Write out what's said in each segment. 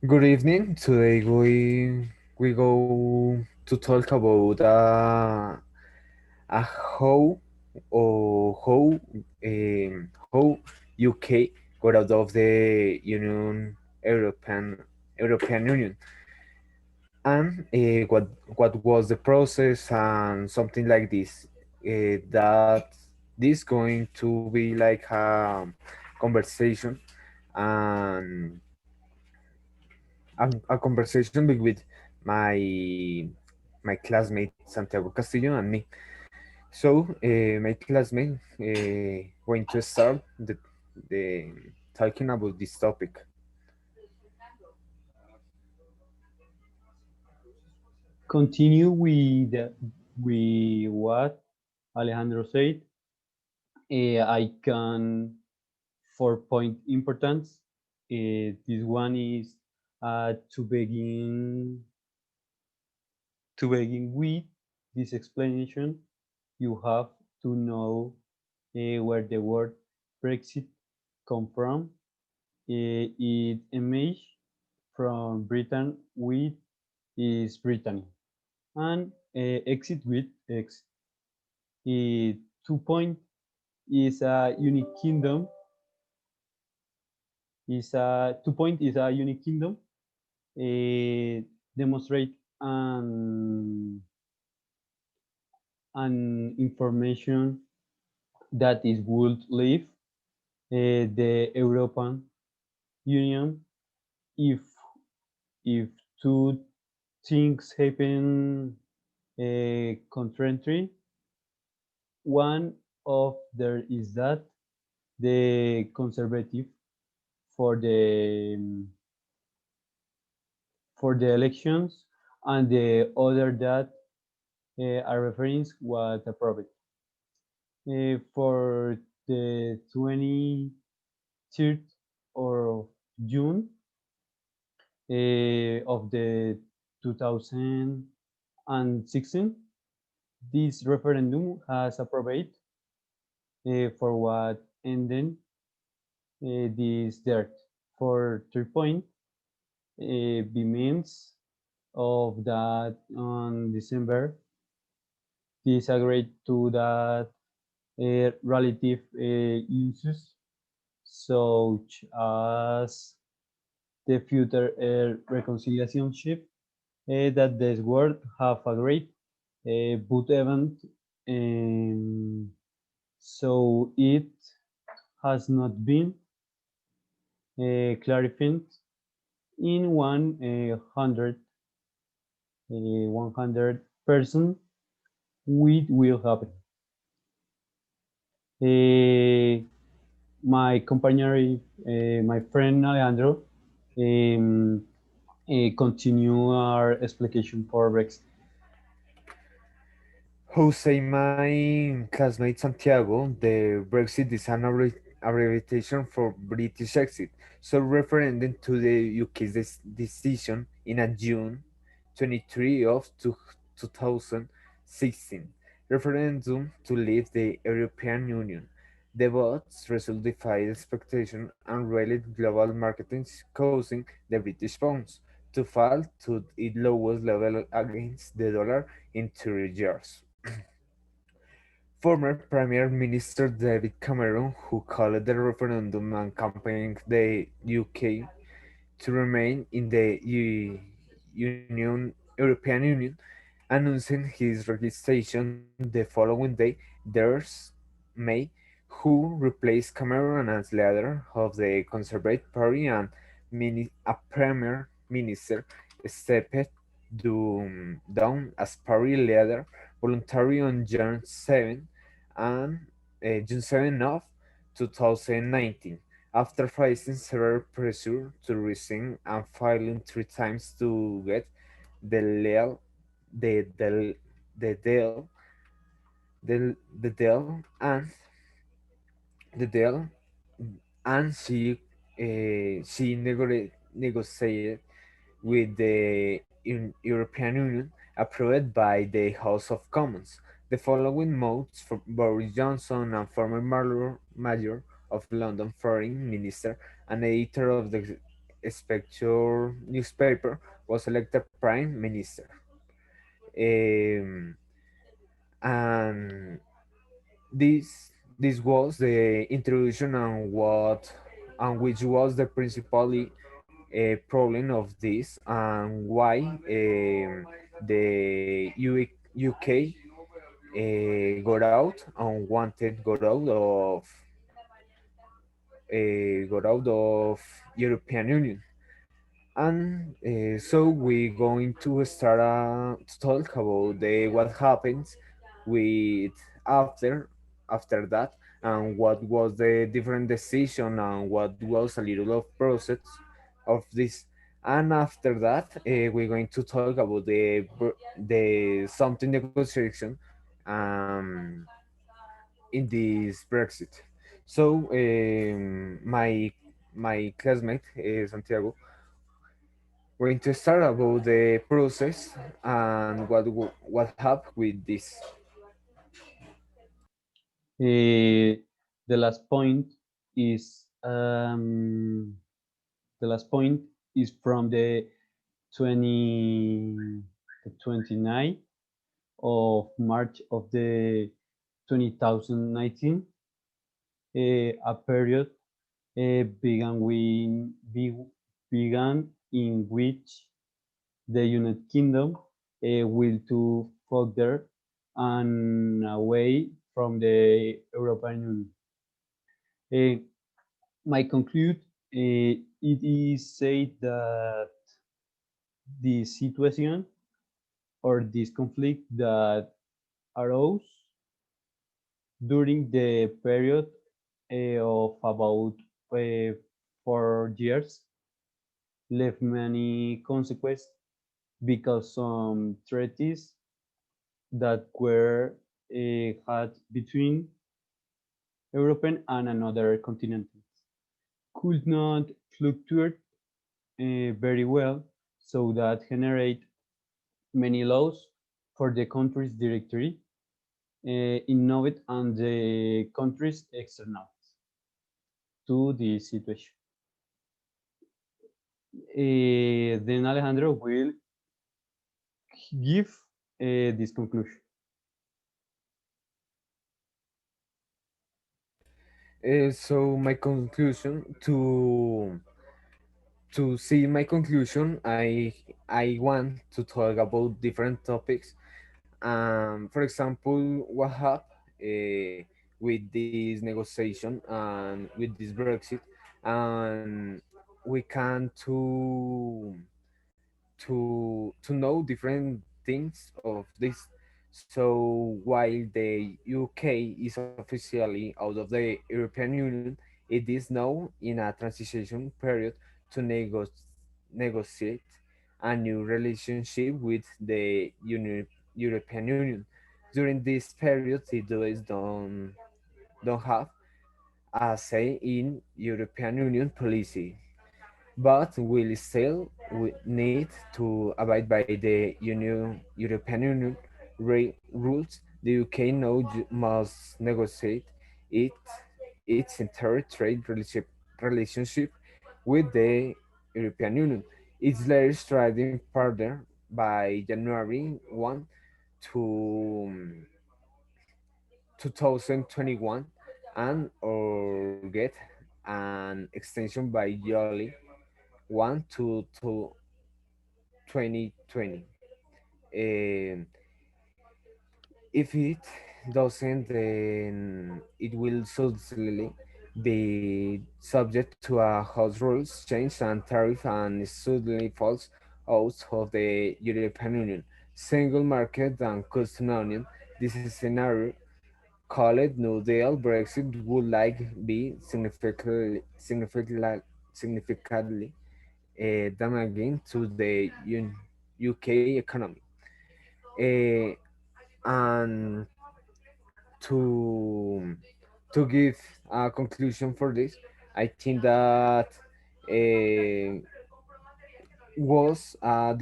Good evening. Today we go to talk about a how UK got out of the European Union, and what was the process and something like this. That this going to be like a conversation and a conversation with my classmate Santiago Castillo and me. So my classmate going to start the talking about this topic. Continue with what Alejandro said. I can 4 point importance. This one is to begin with this explanation. You have to know where the word Brexit come from. It emerged from Britain with is Brittany and exit with X. 2 point is a unique kingdom. Is a 2 point is a unique kingdom. Demonstrate an information that is would leave the European Union if if two things happen contrary. One of there is that the conservative for the elections, and the other that are referring was approved. For the 23rd of June of the 2016, this referendum has approved for what ended this dirt. For 3 point, be means of that on December disagreed to that relative uses such as the future reconciliationship that this world have agreed but event, um, so it has not been clarified in 100% what will happen. Uh, my companion, my friend Alejandro, um, continue our explication for Rex. How say my classmate Santiago, the Brexit is an abbreviation for British exit, so referendum to the UK's decision in a June 23 of 2016 referendum to leave the European Union. The votes result defied expectation and railed global marketing, causing the British pounds to fall to its lowest level against the dollar in 3 years. Former Premier Minister David Cameron, who called the referendum and campaigned the UK to remain in the European Union, announcing his registration the following day, there's May, who replaced Cameron as leader of the Conservative Party, and a Premier Minister stepped down as party leader voluntarily on June 7 of 2019, after facing severe pressure to resign and filing 3 times to get the deal, the deal, the deal, the deal, the deal, and she negotiated with the European Union, approved by the House of Commons. The following months, for Boris Johnson and former Mayor of London Foreign Minister and editor of the Spectre newspaper was elected prime minister. Um, and this was the introduction on what and which was the principal problem of this and why the UK got out and wanted got out of European Union. And so we're going to start to talk about what happens with after after that, and what was the different decision and what was a little of process of this. And after that, we're going to talk about the something negotiation um, in this Brexit. So my classmate Santiago going to start about the process and what happened with this. The last point is the last point is from the 20 the 29th of March of the 2019, a period began began in which the United Kingdom will to further and away from the European Union. Uh, my conclude, it is said that the situation or this conflict that arose during the period of about 4 years left many consequences because some treaties that were had between European and another continent could not fluctuate very well, so that generate many laws for the country's directory, innovate and the country's external to the situation. Then Alejandro will give this conclusion. So my conclusion to see my conclusion, I want to talk about different topics. For example, what happened with this negotiation and with this Brexit, and we can to know different things of this. So while the UK is officially out of the European Union, it is now in a transition period to negotiate a new relationship with the European Union. During this period, the US don't have a say in European Union policy, but will still need to abide by the European Union rules. The UK now must negotiate it, its entire relationship with the European Union. Its later striding further by January 1 to 2021, and or get an extension by July 1 to 2020. Um, if it doesn't, then it will certainly be subject to a house rules change and tariff, and suddenly falls out of the European Union single market and custom union. This scenario, called New Deal Brexit, would like be significantly damaging to the UK economy. Uh, and to to give a conclusion for this, I think that was a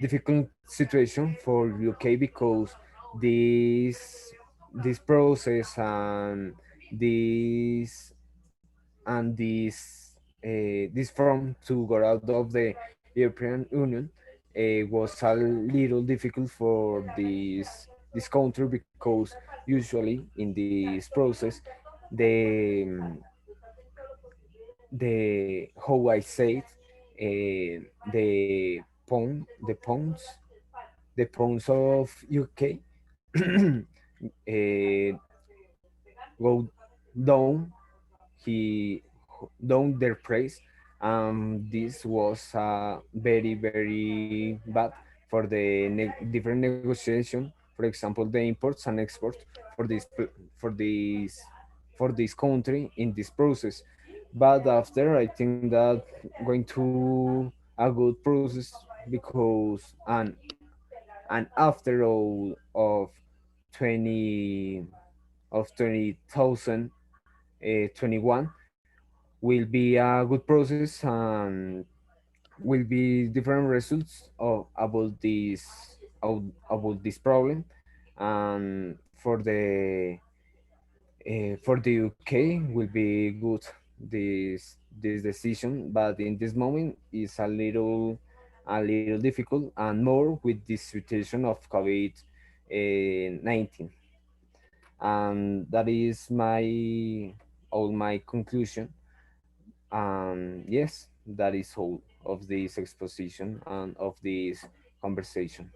difficult situation for UK, because this this process and this this form to go out of the European Union was a little difficult for this country because usually in this process the how I say it, the pounds of UK go down he down their price. This was very very bad for the different negotiation. For example, the imports and exports for for this for this country in this process. But after, I think that going to a good process because after all of 20 of 2021 will be a good process and will be different results of about this problem. And for the UK will be good this decision, but in this moment is a little difficult, and more with this situation of COVID 19. And that is all my conclusion. Yes, that is all of this exposition and of this conversation.